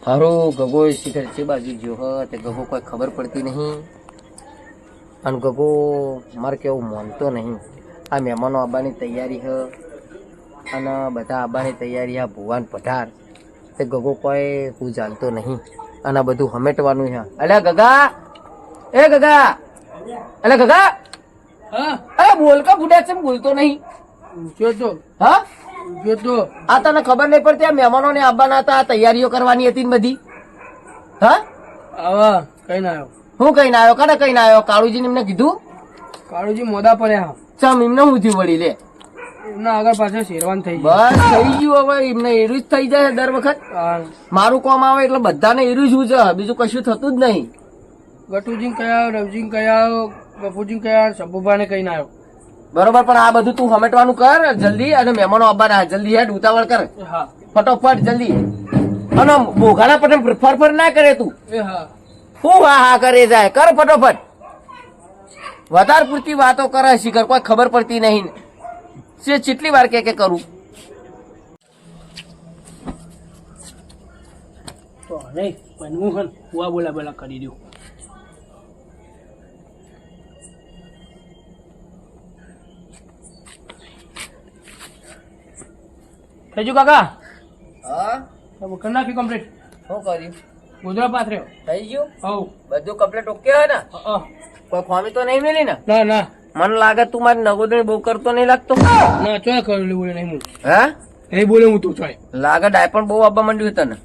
હારું ગગો શિખર છે બાજુ જો હ તે ગગો કોઈ ખબર પડતી નહીં અને ગગો મારે કેવું માનતો નહીં. આ મહેમાનો આવવાની તૈયારી હ અને બધા આવવાની તૈયારી આ ભુવાન પધાર તે ગગો કોઈ હું જાણતો નહીં અને આ બધું હમેટવાનું છે. અલ્યા ગગા એ ગગા અલ્યા ગગા હા અરે બોલ કા બુડા છે બોલતો નહીં જોતો હા જોતો આ તને ખબર નહીં પડતી આ મહેમાનોને આવવાના હતા તૈયારીઓ કરવાની હતી ને બધી હા આવા કઈ ના આવ્યો હું કઈ ના આવ્યો કને કઈ ના આવ્યો કાળુજી એમને કીધું કાળુજી મોદા પડ્યા ચમ એમને હું થયું વળી લે એમના આગળ પાછળ શેરવાન થઈ ગયું બસ થઈ ગયું હવે એમને એરું જ થઈ જાય દર વખત હા. મારું કામ આવે એટલે બધાને એરું જ છે બીજું કશું થતું જ નહીં. ગટુજી કયા રવજી કયા ગફુજી કયા શંભુભાને કઈ ના આવ્યો બરોબર પણ આ બધું તું હમેટવાનું કર જલ્દી અને મહેમાનો આવવાના જલ્દી હેડ ઉતાવળ કર એ હા ફટોફટ જલ્દી અને બોઘાના પટે ફરફર ના કરે તું એ હા હું હા હા કરે જાય કર ફટોફટ વધારે પૂરતી વાતો કરે શીખર કોઈ ખબર પડતી નહીં છે કેટલી વાર કે કરું તો નહીં બનવું હન હુઆ બોલા બોલા કરી દઉં થઈ ગયું કાકા હા કરી નાખ્યું કમ્પ્લીટ શું કર્યું ગોધરા પાથર્યો થઈ ગયું હવ બધું કમ્પ્લીટ ઓકે હોય ને કોઈ ખોમી તો નહીં મેલી ને ના ના મને લાગે તું મારી નગોદણી બહુ કરતો નહીં લાગતો ના ચોય કરેલું બોલે નહીં હું હે નહીં બોલે હું તું ચોય લાગે ડાય પણ બહુ આવવા માંડ્યું તને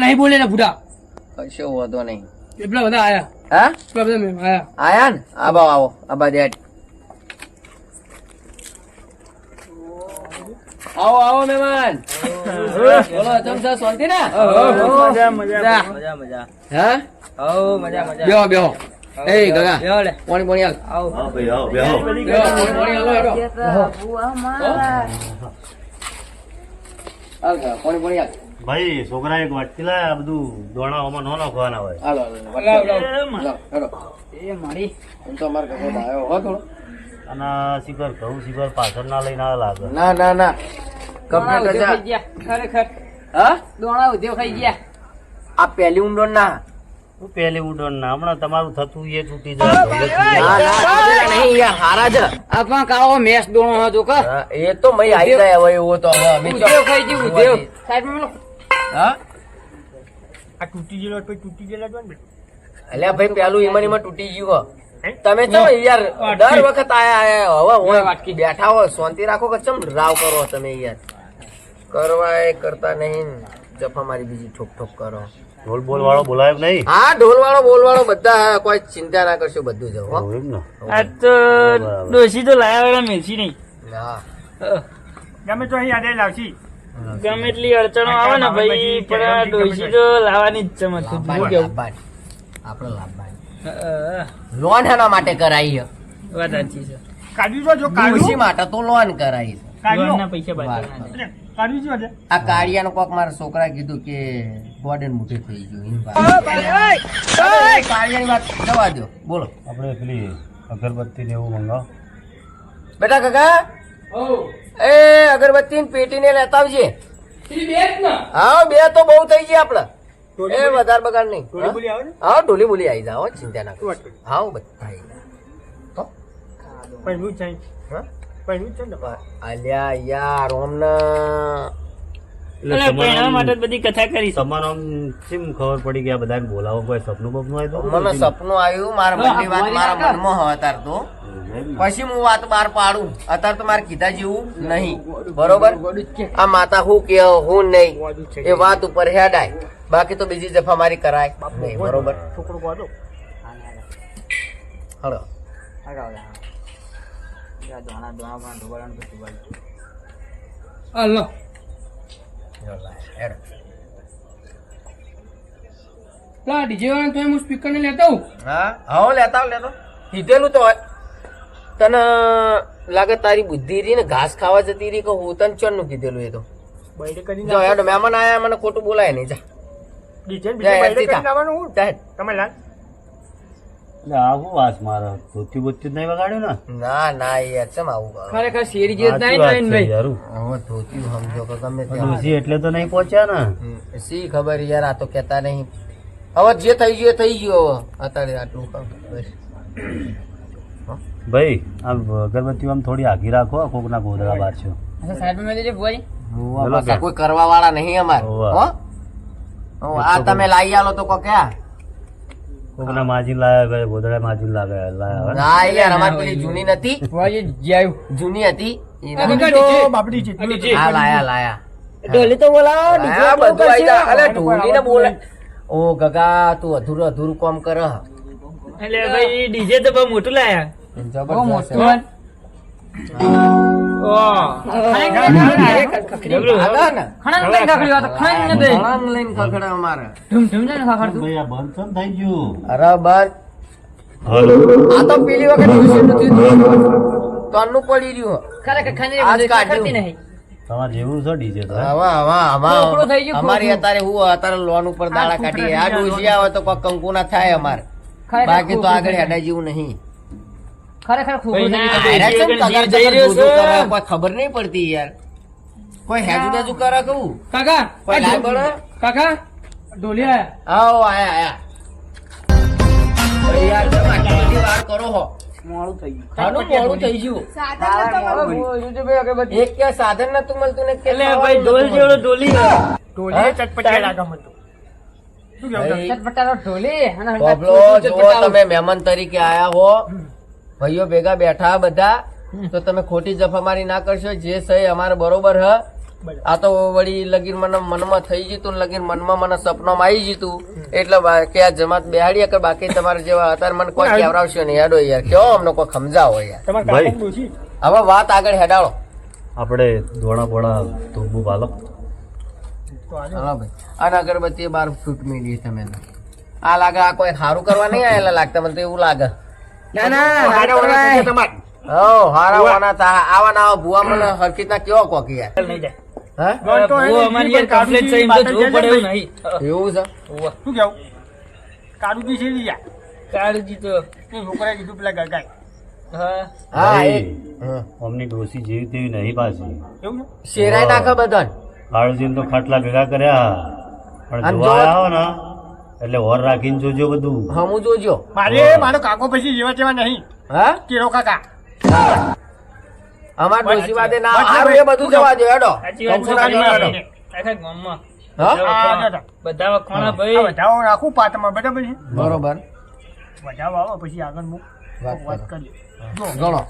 નહીં બોલે ને ભૂડા કશો વાંધો નહીં એટલા બધા આયા હા એટલા બધા મેં આયા આયા ને આબા આવો આબા દેટ આવો આવો મહેમાન બોલો ચમચા શાંતિ ને હા બેહો બેહો એ ગગા પાણી પાણી હાલ પાણી પાણી હાલ ભાઈ છોકરા એક વાટકી લાય આ બધું દોણાઓમાં ન નાખવાના હોય. હાલો હાલો એ મારી હું તો અમારે ઘરે આવ્યો હો થોડો અને શિખર ઘઉં શિખર પાછળ ના લઈને આવે લાગે. ના ના ના કમ્પ્લીટ જ ખરેખર હા દોણા ઉદ્યોગ ખાઈ ગયા આ પહેલી ઊંડો ના હું પેલી ઉડન ના હમણાં તમારું થતું એ તૂટી જાય ઢોલે તૂટી ના જાય. ના નહીં યાર હારા જ આપણા કાળો મેસ દોણો હતો કા હા, એ તો મય આવી જાય હવે એવો તો હવે અમે ઉદ્યોગ ખાઈ ગયું ઉદ્યોગ સાઈડ માં હા આ તૂટી ગયેલો પછી તૂટી ગયેલા જો ને અલ્યા ભાઈ પેલું ઈમાનીમાં તૂટી ગયું હો. તમે છો યાર દર વખત આયા હવે હું વાટકી બેઠા હો શાંતિ રાખો કે ચમ રાવ કરો તમે યાર કરવા એ કરતા નહીં જફા મારી બીજી ઠોક ઠોક કરો. ઢોલ બોલ વાળો બોલાયો કે નહીં? હા ઢોલ વાળો બોલ વાળો બધા કોઈ ચિંતા ના કરશો બધું જવું હો. એમ ને? આ તો ડોસી તો લાયા વેલા મેલસી નહીં હા ગમે તો અહીં યાદ લાવશી ગમે એટલી અડચણો આવે ને ભાઈ પણ આ ડોસી તો લાવવાની જ છે મત હું કેવું આપડે લાભ લોન એના માટે કરાઈ છે. વાત સાચી છે કાઢ્યું જો ડોશી માટે તો લોન કરાઈ છે. લોનના પૈસા બાજુ કાઢ્યું છે આ કાળિયાનો કોક મારા છોકરા કીધું કે ગોડન મોટી થઈ ગયું એની વાત. અરે, કાળિયાની વાત જવા દો બોલો આપણે પેલી અગરબત્તી ને એવું મંગાવો. બેટા કાકા એ અગરબત્તી ની પેટી ને લેતા આવજે. હા બે તો બહુ થઈ ગયા આપડે એ વધારે બગાડ નહીં. હા ઢોલી બોલી આવી જાઓ ચિંતા ના કરો. હા બધા આવી જાઓ. હો? હા? અલ્યા યાર ઓમના માટે બધી કથા કરી તમારો આમ કેમ ખબર પડી કે આ બધાને બોલાવો કોઈ સપનું બપનું આવ્યું હતું? મને સપનું આવ્યું મારા મનની વાત મારા મનમાં હોય અત્યારે તો પછી હું વાત બહાર પાડું અત્યારે તો મારે કીધા જેવું નહીં બરોબર. આ માતા હું કે હું નહીં એ વાત ઉપર હેડાય બાકી તો બીજી જફા મારી કરાય નહીં બરોબર. હળો હાલો ડીજે વાળા તો હું સ્પીકર ને લેતા હું હા હા લેતા કીધેલું તો હોય. તને લાગે તારી બુદ્ધિ રહી ને ઘાસ ખાવા જતી રહી કે હું તને ચણ નું કીધેલું એ તો જો હેડ મહેમાન આયા મને ખોટું બોલાય નહીં જા જા હેડ સીધા. જા હેડ. એટલે આવું વાસ મારે ધોતી બોતી નહીં વગાડ્યું ને ના ના યાર ચમ આવું કરો ખરેખર શેરી જેવું સાચી થાય વાત ને છે યાર. હવે ધોતી સમજો કે ગમે તે ડોશી એટલે તો નહીં પહોંચ્યા ને સી ખબર યાર આ તો કહેતા નહીં હવે જે થઈ ગયું એ થઈ ગયું હવે અત્યારે આટલું કામ બસ. ભાઈ આમ અગરબત્તી આમ થોડી આગી રાખો કોકના ગોદડા બાર છો સાહેબ મેં દેજે ભાઈ હોવા પાછા કોઈ કરવા વાળા નહીં અમાર હોવા. હો હો, આ તમે લાવી આલો તો કો ક્યાં કોકના માજી લાયા ભાઈ ગોદડા માજી લાયા લાયા ના યાર અમાર પેલી જૂની નથી ભાઈ જ્યાયું જૂની હતી ઈ ના. બાપડી છે હા લાયા લાયા ઢોલી તો બોલાવો લાયા, બધું આઈ જા. અલે ઢોલીને બોલે ઓ ગગા તું અધૂરું અધૂરું કામ કર હ. એટલે ભાઈ ડીજે તો બહુ મોટું લાયા જબરદસ્ત છે. આગળ ને ઘણાને લઈને ખખડે અમારે ભાઈ આ બંધ કેમ થઈ ગયું અરે બસ હાલો આ તો પેલી વખત ટ્યુશન નથી થયું. તોનું પડી રહ્યું આજ કાઢ્યું. તમારે જેવું છે ડીજે તો હે? ખોખલું થઈ ગયું, અમારી અત્યારે હું અત્યારે લોન ઉપર દાડા કાઢીએ આ ડોસી આવે તો કોઈ કંકુ ના થાય અમારે બાકી તો આગળ હેડા જેવું નહીં ખરેખર આયરા છે ને તગાર તગાર જોજો કરે, કોઈ ખબર નહીં પડતી યાર કોઈ હેજુ ટેજુ કરે કહું કાકા કોઈ લાય બળે કાકા ઢોલી આયા આવો આયા અરે યાર તમે આટલી બધી વાર કરો હો મોડું થઈ ગયું આનું મોડું થઈ ગયું એક કે સાધન નતું મળતું ને કે એટલે ભાઈ ઢોલ જેવડો ઢોલી ઢોલી ચટપટા લાગે મને ભાઈ, ચટપટાનો ઢોલી અને બાબલો, જો તમે મહેમાન તરીકે આયા હો ભાઈઓ ભેગા બેઠા બધા તો તમે ખોટી જફામારી ના કરશો જે સહી અમારે બરોબર હ આ તો વળી લગીર મને મનમાં થઈ જતું ને લગીર મનમાં મને સપનામાં આવી જતું એટલે કે આ જમાત બેહાડીએ કે બાકી તમારે જેવા અત્યારે મને કોઈ કેવરાવશે નહીં હેડો યાર કેવો અમને કોઈ સમજાવો યાર ભાઈ હવે વાત આગળ હેડાળો આપણે દોણા બોણા ધોબુ બાલો હાલો ભાઈ અને અગરબત્તી બાર ફૂટ મેળવી તમે આ લાગે આ કોઈ સારું કરવા નહીં આયેલા લાગતા મને તો એવું લાગે ના ના હો હારા વાના તા આવા ના ભુવા મને હરકત ના કેવો કોકી યાર નહીં જાય હે ભૂવો અમારી યાર કમ્પ્લીટ છે એમ તો જોવું પડે એવું નહીં એવું છે શું કેવું કાળુજી છે લીયા કાળજી તો એ છોકરાએ કીધું પેલા ગગાય હા હા ભાઈ, એ હા. અમની ડોસી જેવી તેવી નહીં પાછી એવું છે શેરાય નાખે બધાને કાળુજીને તો ખાટલા ભેગા કર્યા પણ અને જોવા જો- આવો ને એટલે હોર રાખીને જોજો બધું હમું જોજો મારો કાકો પછી જેવા તેવા નહીં હા કેરો કાકા અમાર ડોશી વાદે ના હારું એ બધું જવા દો હેડો સાચી વાત કંકુ ના છે. જોવા હેડો. આખા ગામમાં હા બધા વખોણા આ ભાઈ વધાવો રાખું પાતમાં બરાબર છે બરોબર વધાવો આવો પછી આગળ મુક વાત વાત કરો. કરીએ ગણો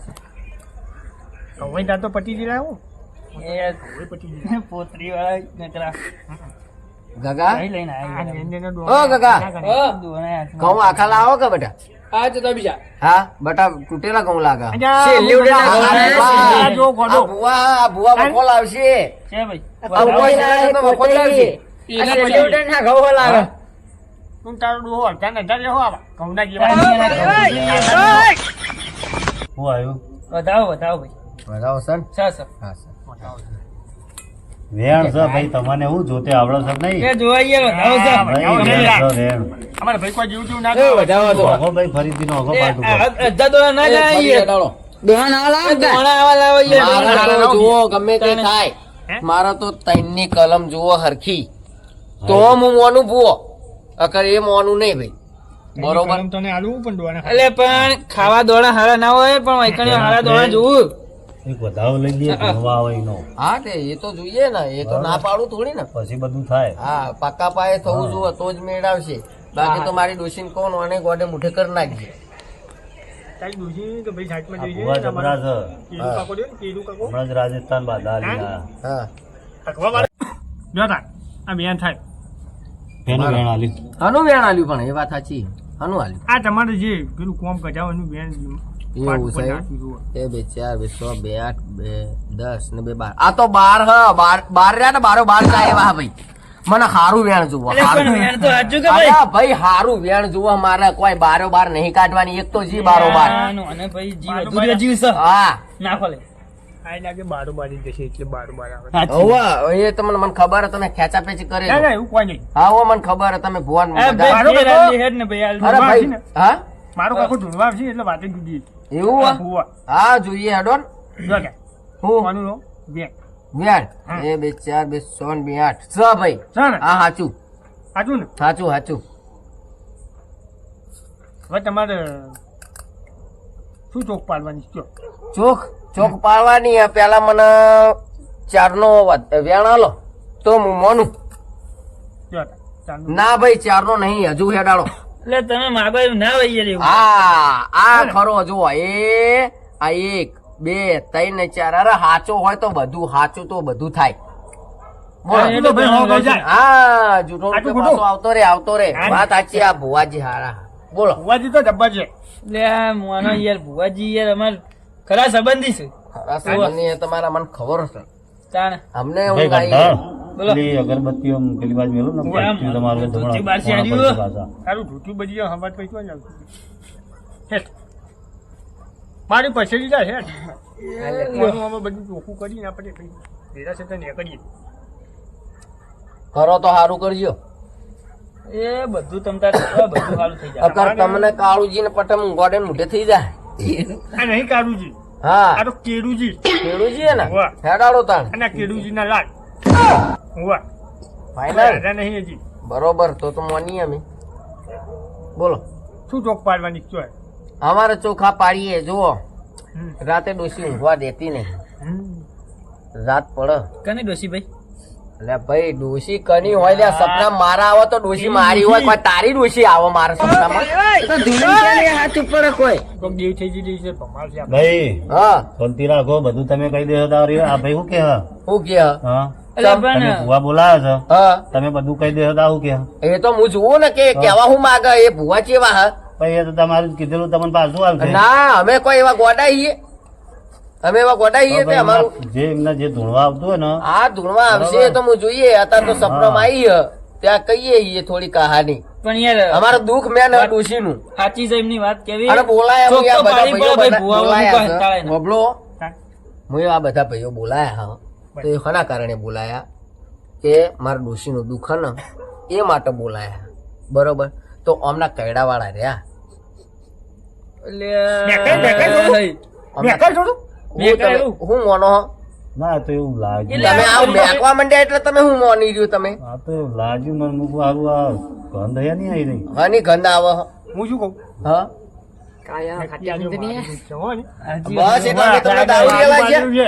હવે ત્યાં તો પટી જઈ રહ્યો એ હવે પટી જઈ પોતરી વાળા નકરા ગગા અહીં લઈને આ આવી નેંદેને ઓ ગગા દોણા ઘઉં આખા લાવો કે બેટા આ તો બીજા હા બટા તૂટેલા ઘઉં લાગે છેલ્લી ઉડે ના ઘઉં આ જો ગોડો. આ ભુવા બખો લાવશે છે ભાઈ આ ભુવા છે તો બખો લાવશે આ છેલ્લી ઉડે ના ઘઉં લાગે તું તારો ડોહો અડધા ને અડધા જેવો આવા ઘઉંના જેવા શું આવ્યું વધાવો વધાવો ભાઈ બરાબર સર સર સર હા સર વેણ છે ભાઈ તમને હું જોતે આવડો છે નહીં એ જોવાઈએ વધાવો સર ભાઈ, વેણ છે, વેણ. અમારે ભાઈ કોઈ જેવું જેવું ના એ વધાવો તો ઓગો ભાઈ ફરીથી નો ઓગો પાટું કર. અડધા દોણા ના લાવીએ દોણા આવા લાવીએ મારા તો જુઓ ગમે તે થાય મારા તો તૈનની કલમ જુઓ હરખી તો હું મોનું ભૂવો અકર એ મોનું નહીં ભાઈ બરોબર ગરમ તને આલવું પણ ડોહાને એટલે પણ ખાવા દોણા હારા ના હોય પણ વૈકણી હારા દોણા જોવું એક વધાવો લઈ લઈએ ભણવા આવે એનો હા તે એ તો જોઈએ ને એ તો ના પાડું થોડી ને પછી બધું થાય હા પાકા પાયે થવું જોઈએ તો જ મેળવશે બાકી તો મારી ડોશીને કોણ અને ગોડે મુઠે કરી નાખજે તારી ડોશી તો ભાઈ સાઈડમાં આ જઈ ભુવા જાય જબરા છે કેરું કાકો રહ્યો ને, કેરું કાકો હમણાં જ રાજસ્થાન બાધા આલી હા અખવા વાળા. જો તાર, આ બેન થાય એનું વેણ આલી હનું વેણ આલ્યું પણ એ વાત સાચી હનું આલ્યું આ તમારે જે પેલું કોમ કજાવવાનું બેન એવું છે એ બે ચાર બે છ બે આઠ બે 10 ને બે 12 આ તો 12 હ 12 રહ્યા ને 12 જાય એવા ભાઈ મને હારું વેણ જુઓ એટલે પણ વેણ તો સાચું કે ભાઈ અરે ભાઈ હારું વેણ જુઓ મારે કોઈ 12 નહીં કાઢવાની એક તો જી 12 આનું અને ભાઈ જીવ અધૂરો જીવ છે હા ના ખોલે આ લાગે બારો બારી જશે એટલે બારો બાર આવે હવે એ તમને મને ખબર હે તમે ખેંચા પેચી કરે ના ના એવું કોઈ નહીં હા હો મને ખબર હે તમે ભુવન એ ભાઈ જે રાજ્ય હેડ ને ભાઈ અરે ભાઈ હા મારો કાકો ઢૂંઢવા આવશે એટલે વાતે જુદી એવું હે? હોવા હા જોઈએ હેડોન જો કે હું કોનું લો બે વ્યાડ હા. 2 2 4 2 6 2 8 છ ભાઈ છે ને હા સાચું સાચું ને સાચું સાચું હવે તમારે શું ચોક પાડવાની છે? ચોક ચોક પાડવાની હે. પેલા મને 4 નો વ્યાણ આલો તો હું મોનું. જો ચાલો ના ભાઈ 4 નો નહીં હજુ હેડાડો. એટલે તમે માગો એમ ના ભાઈ યાર એવું. આ ખરો જો એ આ 1 2 3 ને 4 અરે હાચો હોય તો બધું હાચું તો બધું થાય. બોલો. હા, એ તો ભાઈ હો ગઈ જાય હા જૂઠો આટલું રૂપિયો ખોટું? પાછો આવતો રે હા. વાત સાચી. આ ભુવાજી હારા બોલો. હોવાજી તો ડબ્બા છે એટલે આ મોનો યાર ભુવાજી યાર અમાર ખરા સંબંધી છે ખરા સંબંધી એ તમારા મને ખબર છે. તાણ અમને ભાઈ ઊંઘ આવી ગંધા, બોલો. પેલી અગરબત્તીઓ પેલી બાજુ મેલો ને આમ, પછી તમારું ધોતી ધોણા- બારસી ધોણા આલ્યું. પડશે પાછા. તારું ઢૂંઢું બધી હવાજ પૈસા જ આવતું હેઠ મારી પછેડી જાય હેઠ મોઢું આમાં બધું ચોખ્ખું કરીને આપણે ભેરા છે તો ને કરીએ કરો તો સારું કરજો. એ બધું તમ તાર બધું સારું થઈ જાય. અગર તમને કાળુજી ને પટમ ગોડે મોઢે થઈ જાય. આ નહીં કારુજી હા આ તો કેડુજી ખેડૂજી હે ને વાહ. હેડાડો તાણ અને આ કેડુજી ના લાલ હોવા ફાઈનલ રાજા નહીં હજી બરોબર તો મોની અમે બોલો. શું ચોક પાડવાની છે? અમારે ચોખા પાડીએ જુઓ હમ. રાતે ડોસી ઊંઘવા દેતી નહીં. રાત પડે કને ડોસી ભાઈ એટલે ભાઈ ડોસી કની હોય લ્યા સપના મારા આવે તો ડોસી મારી હોય કોઈ તારી ડોસી આવે મારા સપનામાં તો ધૂળી ક્યાં લે હાથ ઉપર કોઈ. કોક દેવ થઈ જઈ છે ભમાલ છે આપણે. ભાઈ હા શાંતિ રાખો, બધું તમે કહી દેજો તારી. આ ભાઈ શું કે હા? હું કે હા એટલે તમે પણ ભૂવા બોલાવે છે, હા તમે બધું કહી દેજો તો શું કે? એ તો હું જોઉં ને કે કેવા હું માગે એ ભુવા ચેવા હ. ભાઈ એ તો તમારું જ કીધેલું તમને પાછું આવશે. ના અમે કોઈ એવા ગોડા છીએ અમે એવા ગોડા છીએ તો તે ભાઈ અમારું જે એમને જે ધૂણવા આવતું હોય ને આ ધૂળમાં આવશે તો હું જોઈએ અત્યારે તો સપનામાં આવી હ ત્યાં કહીએ છીએ થોડી કહાની પણ યાર અમારું દુઃખ મેન હ ડોશીનું. સાચી છે એમની વાત કેવી અને બોલાયા હું ચોક આ તો બધા પાડી ભાઈઓ પડે ભાઈ, બધા ભુવા બોલાયા અમુક હંતાળે છે. ને. બબલો હા. હું આ બધા ભાઈઓ બોલાયા હા તો એ ખના કારણે બોલાયા કે મારા ડોશીનું દુઃખ હે ને એ માટે બોલાયા બરોબર. તો આમના કૈડા વાળા રહ્યા એટલે મેકાઈ જોડું? મેકાઈ જોડું? હું મોનો હો? ના તો એવું લાગ્યું. એટલે તમે આ મેકવા માંડ્યા એટલે તમે હું મોની રહ્યું તમે આ તો એવું લાગ્યું મને મૂકું સારું આ ગંધ અહીંયા નહીં આવી રહી. હની ગંધ આવે હ? હું શું કહું હા ખાટી આજુ મારું છે, હો ને? બસ એટલે અમે તમને દારૂ લેવા ગયા છે.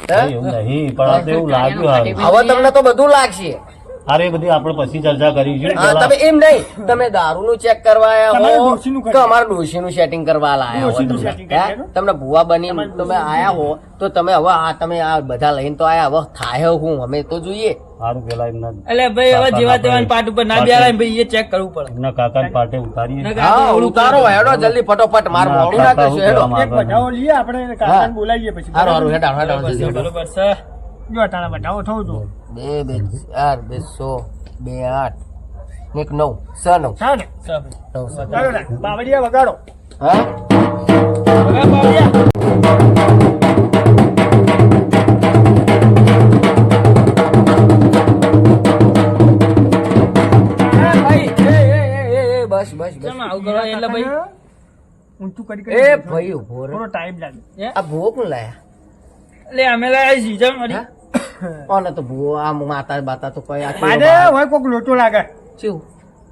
ભાઈ એવું નહીં, પણ આ તો એવું લાગ્યું હારું. હવે તમને તો બધું લાગશે. અરે એ બધી આપણે પછી ચર્ચા કરીશું. હા, તમે એમ નહીં તમે દારૂનું ચેક કરવા આયા તમારે હો ડોશીનું કરી કે અમારા ડોશીનું સેટિંગ કરવા આયા હો ડોશીનું તમને? setting કરી હે? દેવાનું. તમને ભુવા બની તમે આયા હો તો તમે હવે આ તમે આ બધા લઈને તો આયા હવે થાય હું અમે તો જોઈએ. સારું પેલા એમના એટલે ભાઈ હવે જેવા તેવા પાટ ઉપર ના બેહાય ભાઈ એ ચેક કરવું પડે એમના કાકાને પાટે ઉતારીએ. નકર હા ઉતારો હેડો જલ્દી ફટોફટ માર ના, મોડું ના કાકા કરશો હેડો. હું એક બધાઓ લઈએ આપણે કાકાને બોલાવીએ પછી હારું હારું હેડો હેડો બરોબર છે, જલ્દી હેડો. બરોબર છે જો તારા બધાઓ થવું છું 2 2 4 2 100 2 8 એક 9 6 9 હા ને ચાલો. 9 ચાલો ને બાવળિયા વગાડો હા હવે બાવળિયા. ભાઈ એ બસ બસ બસ કેમ આવું કરો એટલે ભાઈ ઊંચું કરી એ કરી ભાઈ ઉભો રે. થોડો ટાઈમ લાગે હે? આ ભૂવો કોણ લાયા? એટલે અમે લાયા છીએ જમ વળી. હા? કોને તો ભૂવો આ માતા બાતા તો કોઈ આ મારે કેવો બા- હોય કોક લોટો લાગે ચેવું?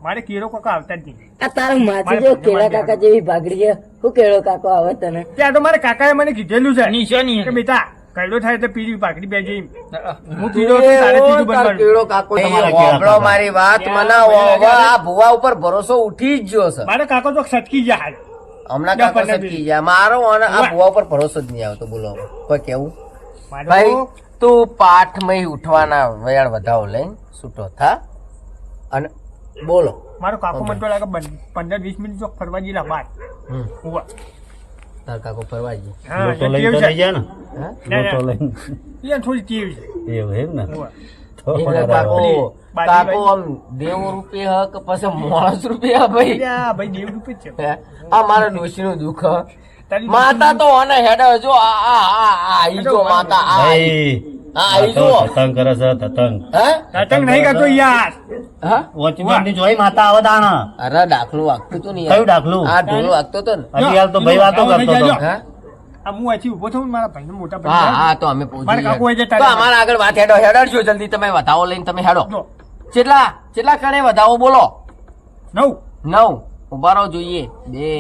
મારે કેરો કોક આવતા જ નહીં આ તારા માથે જો કેળા કાકા જેવી ભાગડી છે હું કેળો કાકો આવે તને ત્યાં તો મારા કાકાએ મને કીધેલું છે નિશાની કે હે. બેટા કઈડો થાય તો પીળી પાકડી બે જઈ હા. હું કીધો તો તારે એ ત્રીજું તાર બનવાનું કેળો કાકો તમારા તમારા કેળા કાકા. મારી વાત કેળા મનાવો ભાઈ હવે આગળ. આ ભૂવા ઉપર ભરોસો ઉઠી જ ગયો છે મારે કાકો તો સટકી જાય હમણાં ના, કાકો પણ સટકી ગયા મારો અને આ વાહ. ભૂવા ઉપર ભરોસો જ નહીં આવતો બોલો હવે. કોઈ કેવું મારો ભાઈ તું પાઠમાં ઉઠવાના વયાળ વધાવો લઈને છૂટો થા અને બોલો. મારો કાકો મને તો લાગે 15-20 મિનિટ ચોક ફરવા ગયેલા બાર હમ, ઉવા. તાર કાકો ફરવા ગયો. હા લોટો એ લઈને ટેવ તો છે. નહીં જાય ને? હા? ના, ના. લોટો લઈને. એ થોડી ટેવ છે એવું એમ ને? ઉવા. તો એટલે બરાબર. કાકો બાજી કાકો બાજી. આમ દેવ રૂપિયા કે પછી માણસ રૂપિયા ભાઈ એટલે આ ભાઈ દેવ રૂપે જ છે હે? આ મારા ડોશીનું દુઃખ હ. તારી માતા તો આને હેડે જો આ ઈ જો માતા આ ઈ. ભાઈ હા આ આવી તો જુઓ ધતંગ કરે છે ધતંગ હા તતંગ નહીં કરતો યાર. હા વચગામની જોઈ માતા આવે દાણા અરે દાખલું વાગતું હતું ને કયું યાર ડાકલું આ ઢોલ વાગતો હતો ને હજી હાલ તો ભાઈ વાતો કરતો હતો હા આ હું અહીંથી ઊભો થઉં ને મારા ભાઈને મોટા હા ભાઈ હા તો અમે મારે કાકુ પહોંચી એ જતા તો રહ્યા. અમારા આગળ વાત હેડો હેડો જલ્દી તમે વધાવો લઈને તમે હેડો જો, કેટલા કેટલા કણે વધાવો બોલો 9 9 ઉભા રહો જોઈએ 2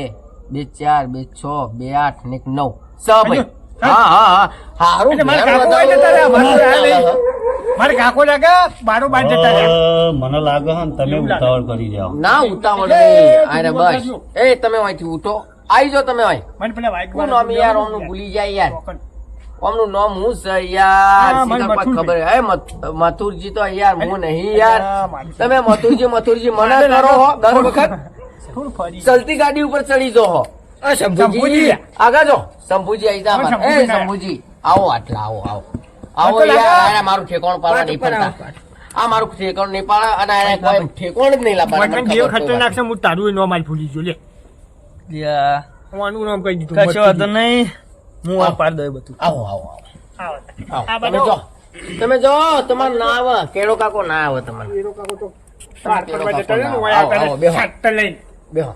2 4 2 6 2 8 ને 9 સ ભાઈ હા હા હા હારું એટલે મારે ઘેર કાકુ વધાવો. જતા રહ્યા, મારે તો આ નહીં. મારે કાકો લાગે બારો બાર જતા રહ્યા. મને લાગે છે ને તમે એવું લાગે. ઉતાવળ કરી જાઓ ના ઉતાવળ એ, નહીં તું અરે ઉભો બસ થજો. એ તમે અહીંથી ઉઠો આવી જાઓ તમે અહીં મને પેલા વાઈટ કોણ વાળા નામ યાર ઓમનું ભૂલી જાય યાર ઓમનું નામ હું છે યાર હા, મને સીધા કોઈ મથુરજી. ખબર હે મથુરજી તો યાર હું નહીં યાર હા, મારી તમે મથુરજી મને કરો હો દર વખત થોડું ફરી ચલતી ગાડી ઉપર ચડી જો હો શંભુજી. આગળ જો શંભુજી આવી જા કોણ એ શંભુજી ના? શંભુજી આવો આટલા આવો આવો આવો આટલા યાર લાવો. આ મારું ઠેકોણ પાડવા નહીં પડતા આ મારું ઠેકોણ નહીં પાડે અને આને કોઈ ઠેકોણ જ નહીં લાવવાનું વચન મને જેવો ખબર તો ખતરનાક છે હું તારું નામ આજ ભૂલી ગયો લે યા, હું આનું નામ કહી દીધું કશો વાંધો નહીં હું આ પાડ દઉં બધું આવો આવો આવો આવો. આવો. આ તમે બધો. જો તમે જો તમારે ના આવે કેળો કાકો ના આવે તમારે હીરો કાકો તો બહાર કેળો ફરવા કાકો જતા રહ્યા ને, ના હું આવો, આયા આવો, કરે બેહો. છાંટતા લઈને. બેહો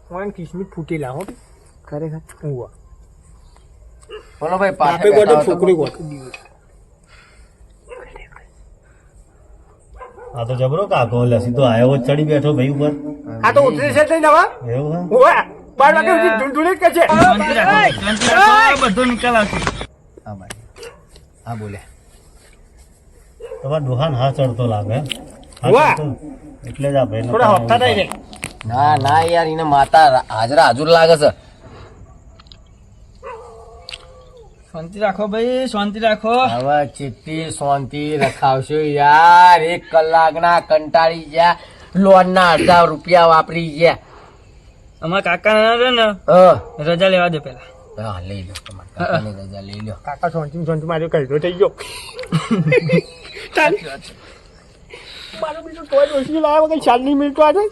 હું આને કિસમિસ ફૂટેલા હો ખરેખર ઉવા. બોલો ભાઈ બાપે પાછળ ગોતો બેઠા હો તો છોકરી ગોતો. આ તો જબરો કાકો લે સીધો આયો જ ચડી બેઠો ભાઈ ઉપર આ તો ઉતરી છે જ નહીં નવા એવું હે ઉવા. 12 વાગે સુધી ધૂળ-ધૂળ જ કરશે. શાંતિ રાખો, બધો નિકાલ આવશે. હા ભાઈ હા બોલે તમારા ડોહાન હા ચડતો લાગે હા વાહ. ચડતો. એટલે જ આ ભાઈ થોડા હપ્તા થાય છે. ના ના યાર એને માતા હાજરા હાજર લાગે છે શાંતિ રાખો ભાઈ, શાંતિ રાખો. હવે ચિત્તી શાંતિ રખાવશો યાર 1 કલાકના કંટાળી ગયા લોન ના 1000 રૂપિયા વાપરી ગયા અમારા કાકા ને હા રજા લેવા દે પેલા. હા લઈ લો તમારા કાકાની રજા લઈ લો કાકા શાંતિ માર્યો કરતો થઈ ગયો. મારો બીજો કોઈ ડોશી લાવ્યો કઈ 4 મિનિટ આજે.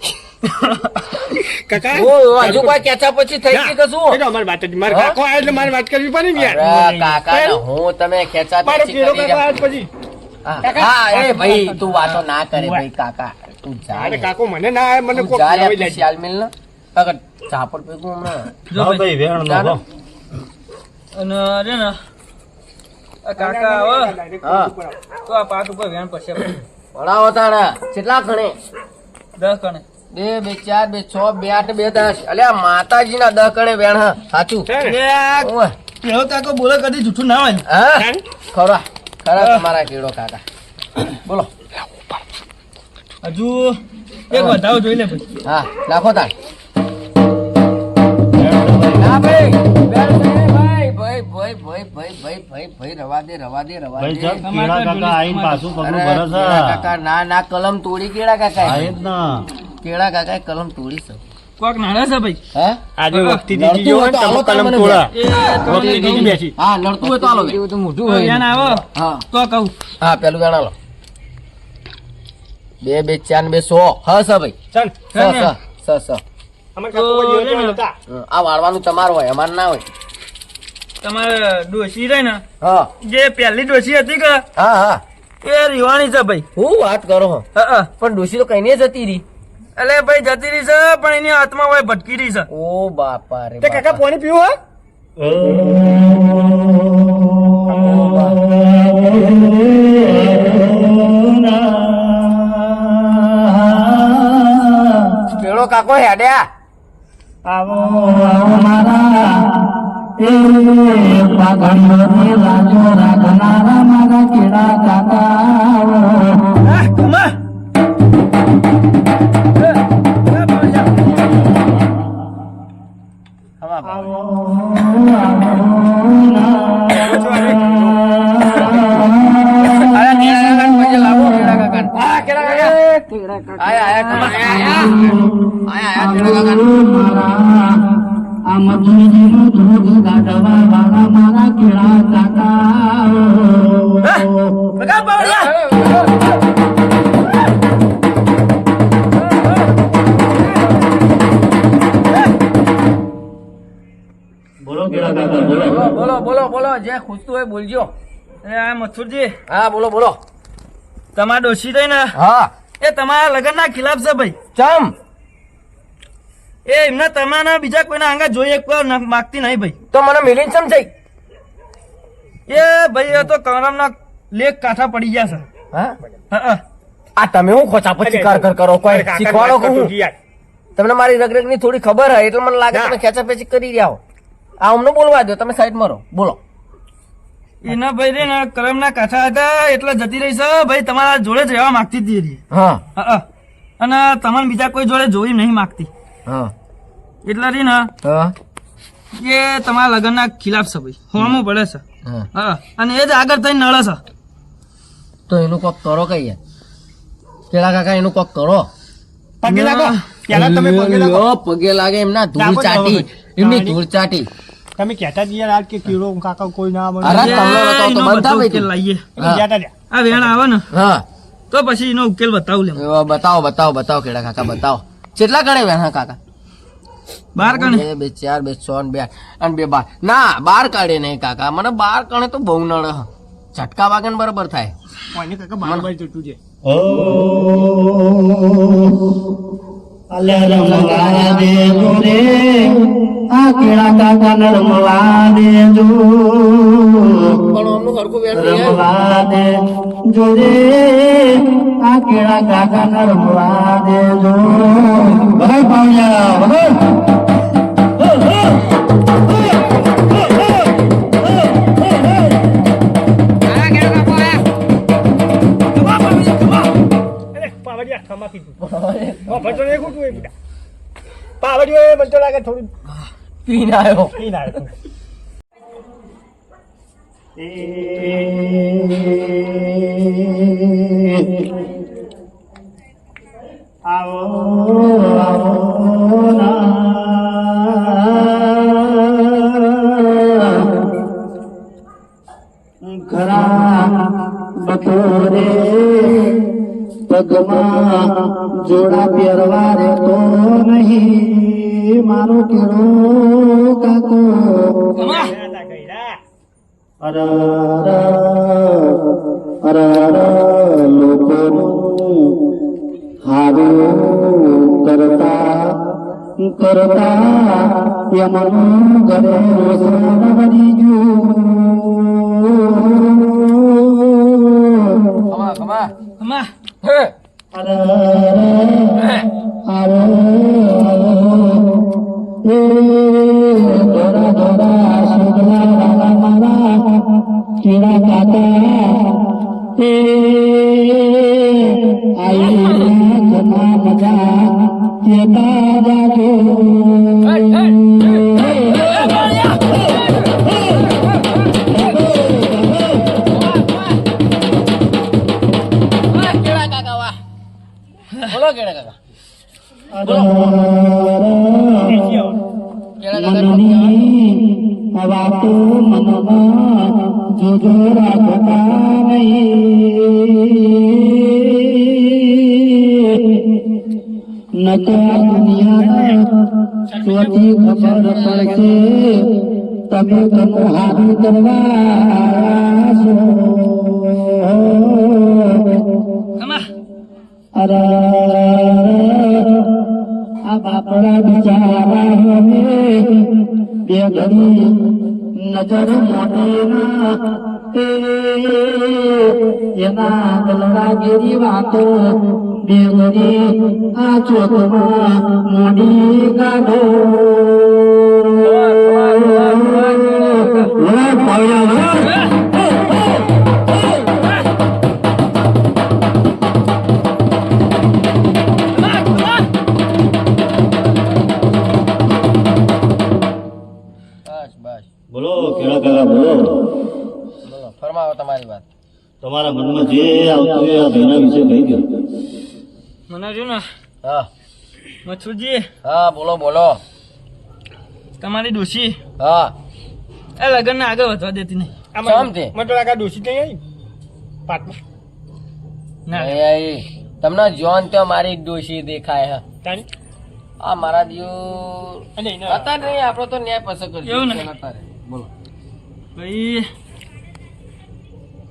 કાકા ઓ હજુ કોઈ કેચા પછી થઈ ગઈ કે શું એ તો અમારી વાત હતી. મારો હા? કાકો આયો એટલે મારે વાત કરવી પડે ને યાર. અરે કાકા ને હું તમે ખેંચા મારો પેચી કેળો કરી કાકો રહ્યા. આયા પછી. હા હા, એ ભાઈ તું વાતો ના કરે ભાઈ કાકા તું જા અરે રે. કાકો મને ના આવે મને તું કોક જા રે નવી તું લાગી. શાલ મિલ ને કાકા ચાપડ પેગું હમણાં જો હા ભાઈ, ભાઈ વેણ નો અને રે ને આ કાકા આવે હા તો આ પાટ ઉપર વેણ પડશે ભાઈ. ભણાવો તાણા કેટલા ગણે 10 કણે 2 2 4 2 6 2 8 2 10 અલ્યા માતાજી ના 10 ગણે વેણ હા સાચું છે ને? ઓય. પેલો કાકો બોલે કદી જૂઠું ના હોય. હા ખરા ખરા તમારા કેળો કાકા બોલો હજુ એક વધારો જોઈ લે ભાઈ. હા નાખો તાણ ના ભાઈ બેન ભાઈ ભાઈ ભાઈ ભાઈ ભાઈ ભાઈ ભાઈ ભાઈ રવા દે રવા દે રવા ભાઈ દે સાહેબ કેળા કાકા આઈને પાછું પગલું અરે, ભરે છે કેળા કાકા ના ના કલમ તોડી કેળા કાકા હા એ જ ના કેળા કાકા કલમ તોડી છે કોક નાના છે ભાઈ. હે આજે વખતી નડતું દીદી હોય જો તો ને હાલો તમે કલમ તમને તોડા. એ તો વખતી દીદી બેઠી. હા લડતું હોય તો હાલો એવું તો મોઢું હોય વેણ આવો હા તો કહું. હા પેલું વેણ હાલો 2 2 4 2 100 હા સર ભાઈ ચાલ સ અમારે કાકો કોઈ દિવસ જોવા નતા. આ વાળવાનું તમારું હોય અમાર ના હોય તમારે ડોશી રહી ને હા જે પહેલી ડોશી હતી કે હા હા એ રીવાણી છે ભાઈ. હું વાત કરો હો હા પણ ડોશી તો કઈ નહીં જતી રહી એટલે ભાઈ જતી રહી છે પણ એની આત્મા હોય ભટકી રહી છે. ઓ બાપા રે તે કાકા પાણી પીવું હે? કેળો કાકો હેડ્યા અરે કેળા કાકા પૈસા લાવો કેળા કાકા હા કેળા કાકા આયા આયા આયા કેળા કાકા જે ખૂટતું હોય બોલજો. એ આ મથુરજી હા બોલો બોલો. તમારા ડોશી થઈ ને હા એ તમારા લગ્નના ખિલાફ છે ભાઈ. ચમ એ એમને તમારા બીજા કોઈના આંગા જોઈ એક માગતી નહીં ભાઈ. તો મને મિલિન ચમ થઈ. એ ભાઈ એ તો કરમના લેખ કાંઠા પડી ગયા છે. હા હા આ તમે હું ખોચા પછી કર કરો કોઈ શીખવાડો કે હું? તમને મારી રગરગની થોડી ખબર હોય એટલે મને લાગે તમે ખેંચા પેચી કરી રહ્યા હો. આ અમને બોલવા દો, તમે સાઈડ મારો બોલો. એના ભાઈ રે ને કરમના કાંઠા હતા એટલે જતી રહી છે ભાઈ. તમારા જોડે જ રહેવા માંગતી જ હતી. હા હા અને તમારે બીજા કોઈ જોડે જોઈ નહીં માંગતી હા એટલે રહી ને હા એ તમારા લગ્નના ખિલાફ છે ભાઈ. હોમું પડે છે. હા. હા અને એ જ આગળ થઈને નળે છે. તો એનું કોક કરો કહીએ. કેળા કાકા એનું કોક કરો. પગે લાગો પેલા તમે પગે લાગો. લો, પગે લાગે એમના ધૂળ ચાટી, એમની ધૂળ ચાટી. તમે કહેતા જ યાર આજ કે કીડો કાકા કોઈ ના બને. અરે, એ તમને બતાવો તો એનો બંધ બધો થાય ઉકેલ તું. લાવીએ. હા. કહેતા જ. આ વેણ આવે ને હા તો પછી એનો ઉકેલ બતાવું લે. એવો બતાવો બતાવો બતાવો કેળા કાકા બતાવો. કેટલા ગણે વેણ કાકા? 12 કણે 2 2 4 2 6 2 અને 2 12. ના 12 કાઢે નહીં કાકા, મને 12 કણે તો બહુ નળ હ. ઝટકા વાગે ને બરાબર થાય. કોઈને કાકા બાર બાર જતું છે. પણ અમનું હરખું વેણ નહીં આવે. અરે પાવડિયા ખમા કીધું. ભણતો નહીં ખોટું એ બેટા. પાવડિયો એ બનતો લાગે થોડું પીને આવ્યો. ઈ ના આવે. જોડા પહેરવા રે તો નહીં મારો કેળો કાકો અરે લોકોનું હારું કરતા કરતા એમનું ઘરે રોષણ બની ગયું ખમા ખમા. ખમા હે અરે દોરા દોરા સુગલા વાલા મારા કીડા કાકા આઈ ઘણા મજા કેતા જાજો કેળા કાકા વાહ. બોલો કેળા કાકા. કેળા કાકા વાતો મનમાં જોજો રાખતા નહીં નકા દુનિયાના ચોથી ખબર પડશે તમે કનું હારું કરવા છો ખમા અરે આ બાપડા બિચારા હવે બે ઘડી નજર મોટેના એના દલડાગીરી વાતો બે ઘડી આ ચોકમાં મોડી કાઢો બસ બસ બોલો કેળા કાકા બોલો. બોલો ફરમાવો તમારી વાત. તમારા મનમાં જે આવતું હોય આ ભાઈના વિશે કહી દો. મને જો ને હા મથુરજી હા બોલો બોલો. તમારી ડોશી હા એ લગ્નને આગળ વધવા દેતી નહીં. શામથી મને તો લાગે ડોસી કઈ આવી પાટમાં ના એ તમને જોન તો મારી ડોશી દેખાય હે. તારી આ મારા દિયો અને એના હતા નહીં, આપણો તો ન્યાય પસંદ કરજો. એવું ને? અત્યારે બોલો ભાઈ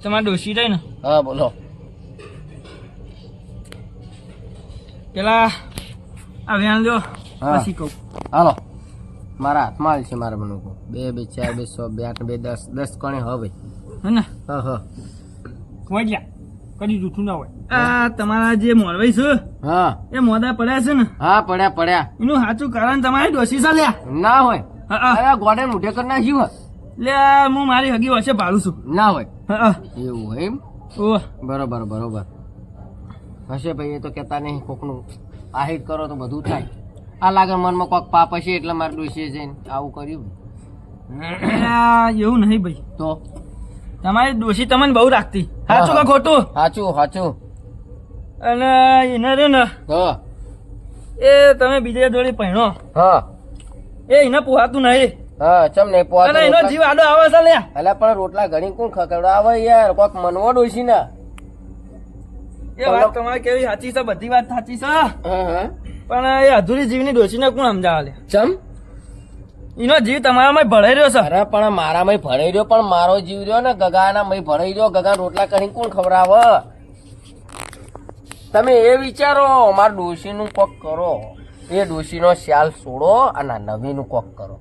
તમારે ડોશી રહી ને હા બોલો. પેલા આ વેણ લ્યો હા. પછી કહું. હાલો મારા હાથમાં હાલ છે મારા મને 2 2 4 2 6 2 8 2 10 10 કોણે હવે. હે ને હા હા કોઈ ગયા કદી જૂઠું ના હોય. આ તમારા જે મોરવાઈ છે હા એ મોદા પડ્યા છે ને હા પડ્યા એનું સાચું કારણ તમારી ડોશી છે લ્યા. ના હોય. હા અરે ગોડે મોઢે કરી નાખ્યું હોય. લે હું મારી હગી વચ્ચે ભાડું છું. ના હોય હા એવું હોય એમ. ઓ બરોબર હશે ભાઈ. એ તો કહેતા નહીં કોકનું આહિત કરો તો બધું થાય. આ લાગે મનમાં કોક પાપ હશે એટલે મારે ડોશીએ જઈને આવું કર્યું. એવું નહીં ભાઈ. તો તમારી ડોશી તમને બહુ રાખતી. સાચું કે ખોટું? સાચું. અને એને રે ને હા એ તમે બીજા જોડે પહેણો હા એ એને પોહાતું નહીં. હા ચમ નહીં પોહાતું. અને એનો જીવ આડો આવે છે લ્યા. અલા પણ રોટલા ઘણી કોણ ખકડાવે યાર. કોક મનવો ડોશી ના. એ વાત તમારે કેવી સાચી છે, બધી વાત સાચી છે, હા પણ એ અધૂરી જીવની ડોશીને કોણ સમજાવે લે? ચમ એનો જીવ તમારામાં ભળાઈ રહ્યો છે. અરે પણ મારામાં ભરાઈ રહ્યો, પણ મારો જીવ રહ્યો ને ગગાના મય ભરાઈ રહ્યો. ગગા રોટલા કરી કોણ ખવડાવે? તમે એ વિચારો મારા ડોશીનું કોક કરો. એ ડોશીનો શ્યાલ છોડો અને નવીનું કોક કરો.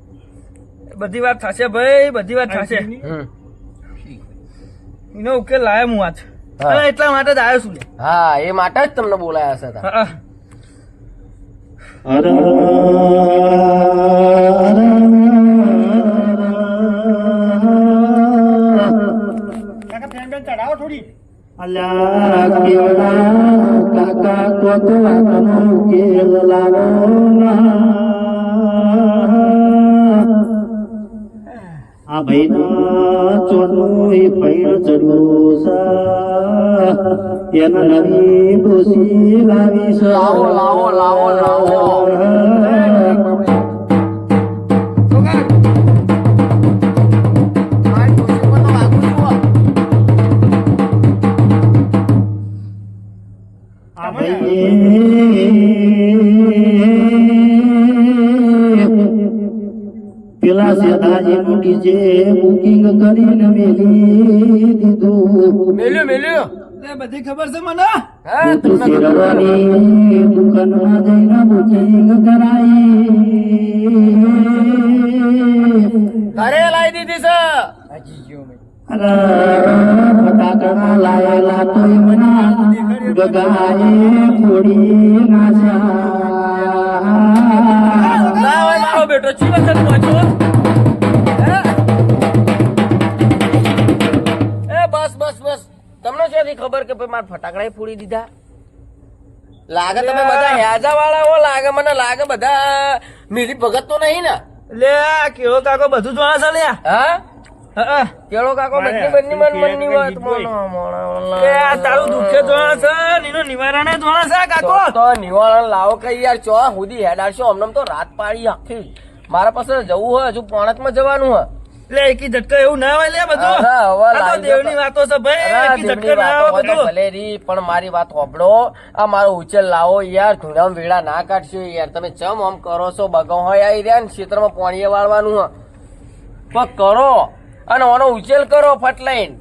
બધી વાત થશે ભાઈ, બધી વાત થશે. એનો ઉકેલ લાવે હું આજ. હા. અને એટલા માટે જ આવ્યો છું લે. હા એ માટે જ તમને બોલાયા હશે તા. હા. કાકા ફેન બેન ચડાવો થોડી. અલ્યા કેવડા કાકા કોતવાનો કેલ લાવો આ ભાઈ ચોનું પૈણ ચડ્યું છે એના નવી ડોસી લાવી છે. લાવો. આ ભાઈ પેલા સેદાજીનું ડીજે બુકિંગ કરીને મેલી દીધું. મેલ્યો લે બધી ખબર છે મને. હા મોટું તમને ખબર. શેરવાની દુકાનમાં જઈને બુકિંગ કરાઈ. ઘરે લાવી દીધી છે. અરે ફટાકડા લાયેલા તોય મના ગગાએ ફોડી નાખ્યા. ના હોય મારો બેટો ચી વખત પહોંચ્યો. એ બસ તમને શોથી ખબર કે ભાઈ મારા ફટાકડા ફોડી દીધા? લાગે તમે બધા હેજા વાળા હો. લાગે બધા મિલી ભગત તો નહીં ને? લે કેવો કાકો બધું જોવા છે લ્યા. હા હા. કેળો કાકો બંને મનની વાત એ આ તારું દુઃખે જોવા છે ને એનું નિવારણ જોવા છે કાકો. તો નિવારણ લાવો કઈ યાર. ચો સુધી હેડાડશો અમને તો રાત પાડી આખી. મારા પાસે જવું હોય હજુ પોણતમાં જવાનું હોય. લે એકી ઝટકા એવું ના હોય લે બધું. અરે, હવે આ તો લાવી દેવની દો. વાતો છે ભાઈ. અરે, એકી દેવની ઝટકા ના વાતો હોય હોય તો બધું. ભલે રી, પણ મારી વાત હોભળો. આ મારો ઉછેર લાવો યાર. ધૂળામ વેળા ના કાઢશો યાર. તમે ચમ આમ કરો છો? બગાવ હોય આવી રહ્યા ને ક્ષેત્રમાં પાણીએ વાળવાનું હોય. પણ કરો અને ઓનો ઉછેર કરો ફટ લઈને.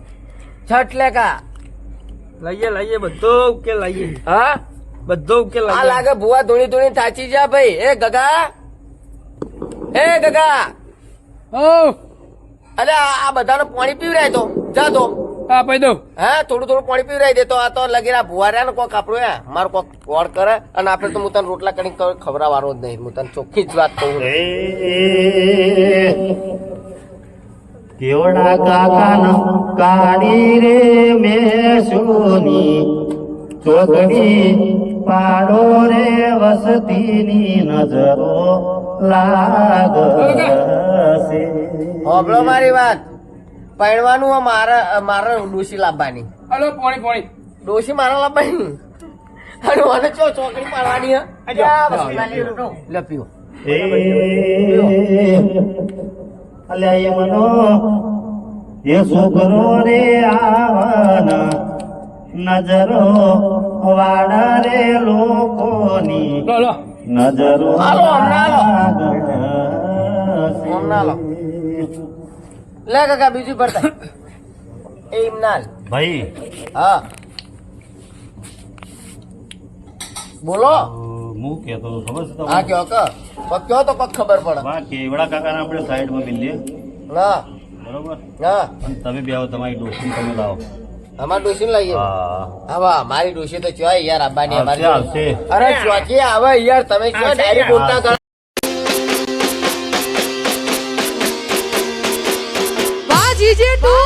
છટ લેકા. લઈએ બધો ઉકેલ લાવીએ. હા બધો ઉકેલ આ લાવીએ. લાગે ભુવા ધોણી થાચી જા ભાઈ. એ ગગા અરે આ બધાને પાણી પીવરાય તો જા તો. હા ભાઈ દો. હા થોડું પાણી પીવરાય દે તો આ તો લગેરા ભુવા રહ્યા ને કોક આપણું મારો કોક ગોળ કરે અને આપણે તો હું તને રોટલા કરી ખવડાવવાનો જ નહીં. હું તને ચોખ્ખી જ વાત કહું. કેવડા કાકાના કાળી રે મેસોની ચોકડી પાડો રે વસતીની નજરો લાગશે. હોભળો મારી વાત. પહેરવાનું મારે ડોશી લાવવાની. હલો પાણી. ડોશી મારા લાવવાની અને મને ચોકડી પાડવાની હે. લે પીવો. અલ્યા એ મનો એ છોકરો રે આવના નજરો વાડા રે લોકોની નજરો હાલો, હમણાં હાલો. લાગશે. હમણાં હાલો. લે કાકા બીજું પડતા એ ઇમનાલ ભાઈ હા બોલો હું કહેતો હતો, ખબર છે હા તમને? કયો કયો તો પગ ખબર પડે વાહ, કેવડા કાકાને આપણે સાઈડમાં મિલીએ, હા બરોબર? હા અને તમે બે આવો, તમારી ડોસી તમે લાવો. અમાર ડોસી લઈએ હા, હવે મારી ડોસી તો ચોય યાર આબાની આવશે, અમારી આવશે. અરે ચોકી આવે યાર તમે શું ડાયરી બોલતા કરો? વાહ જીજે તું